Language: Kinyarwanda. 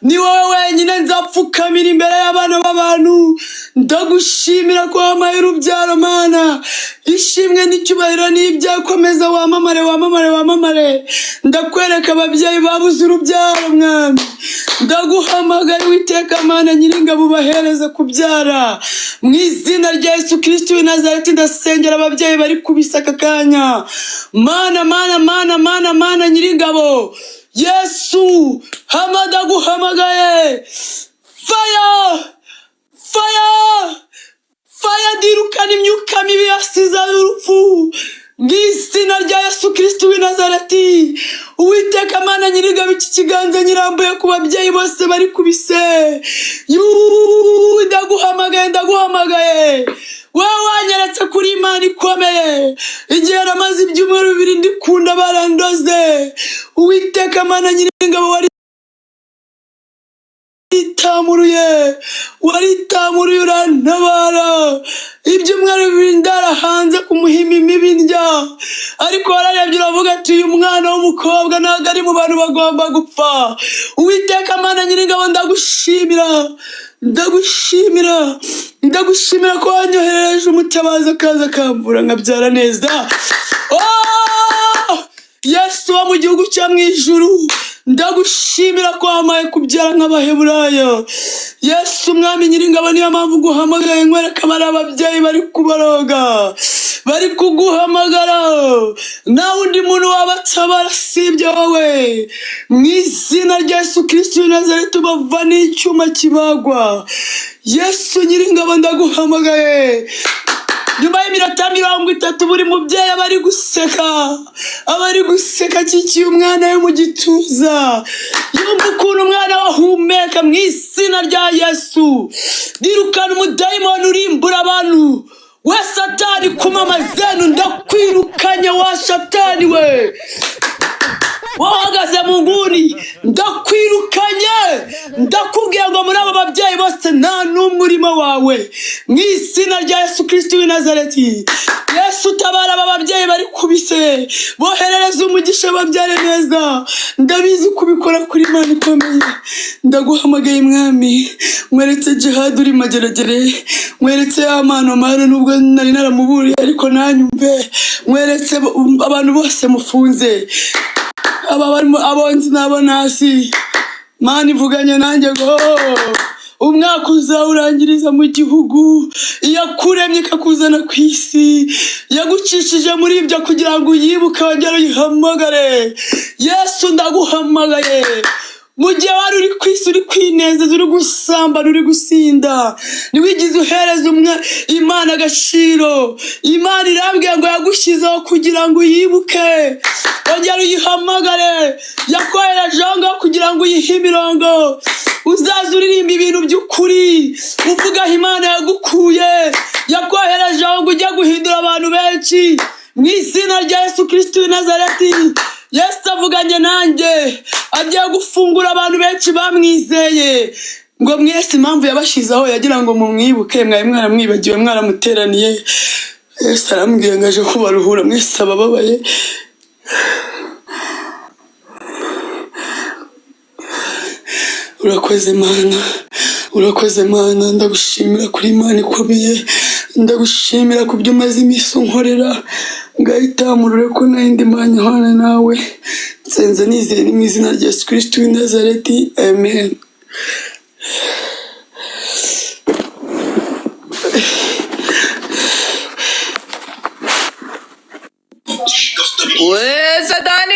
ni wowe wenyine nzapfukamira imbere y'abana b'abantu ndagushimira ko wampaye urubyaro mana ishimwe n'icyubahiro n'ibyakomeza wamamare wamamare wamamare ndakwereka ababyeyi babuze urubyaro mwami ndaguhamagara Uwiteka mana nyiringabo ubahereze kubyara mu izina rya Yesu Kristo w'i Nazareti ndasengera ababyeyi bari kubisaka kanya mana nyiringabo Yesu hamadaguhamagaye fire ndirukana imyuka mibi yasize urupfu mw'izina rya Yesu Kristo w'i Nazareti Uwiteka mana nyiringabo iki kiganza nyirambuye ku babyeyi bose bari kubise ndaguhamagaye wowe wanyeretse kuri Imana ikomeye igihe namaze ibyumweru 2 ndikunda barandoze Uwiteka mana nyiringabo waritamuruye urantabara ibyumweru 2 ndara hanze ku muhima imibi ndya ariko wararebye uravuga ati uyu mwana w'umukobwa ntabwo ari mu bantu bagomba gupfa Uwiteka mana nyiringabo ndagushimira ko wanyohereje umutabazi akaza akamvura nkabyara neza Yesu wo mu gihugu cyo mu ijuru ndagushimira ko wampaye kubyara nk'Abaheburayo Yesu mwami nyiringabo niyo mpamvu guhamagaye nkwereka bari ababyeyi bari kubaroga bari kuguhamagara nta wundi muntu wabatabara sibyo wowe mu izina rya Yesu Kristo w'i Nazareti ubava n'icyuma kibagwa Yesu nyiringabo ndaguhamagaye nyuma y'iminota 30 buri mubyeyi abari guseka kikiye umwana we mu gituza yumva ukuntu umwana wahumeka mu izina rya Yesu ndirukana umudayimoni urimbura abantu we Satani kumamazenu ndakwirukanye wa Satani we wahagaze mu nguni ndakwirukanye ndakubwiye ngo muri abo babyeyi bose nta n'umwe urimo wawe mu izina rya Yesu Kristo w'i Nazareti Yesu tabara aba babyeyi bari kubise boherereza umugisha babyare neza ndabizi kubikora kuri Imana ikomeye ndaguhamagaye mwami mweretse Jihad uri mageragere mweretse amano mara nubwo nari naramuburiye ariko nanyumve mweretse abantu bose mufunze abonzi nabo nasi Mana ivuganye nanjye ngo umwaka uzawurangiriza mu gihugu yakuremye ikakuzana ku isi yagucishije muri ibyo kugira ngo uyibuke wongere uyihamagare Yesu ndaguhamagaye mu gihe wari uri ku isi uri kwinezeza uri gusambana uri gusinda ntiwigize uhereza Imana agaciro Imana irambwiye ngo yagushyizeho kugira ngo uyibuke wongere uyihamagare yakohereje aho ngaho kugira ngo uyihe imirongo uzaza uririmba ibintu by'ukuri uvuga aho Imana yagukuye yakohereje aho ngo ujye guhindura abantu benshi mu izina rya Yesu Kristo w'i Nazareti Yesu avuganye nanjye agiye gufungura abantu benshi bamwizeye ngo mwese impamvu yabashizeho yagira ngo mumwibuke mwari mwaramwibagiwe mwaramuteraniye Yesu arambwiye ngo aje kubaruhura mwese abababaye urakoze Mana ndagushimira kuri Imana ikomeye ndagushimira ku byo umaze iminsi unkorera ngahitamurure ko nayindi Mana ihwana nawe nsenze nizeye ni mu izina rya Yesu Kristo w'i Nazareti amen we Satani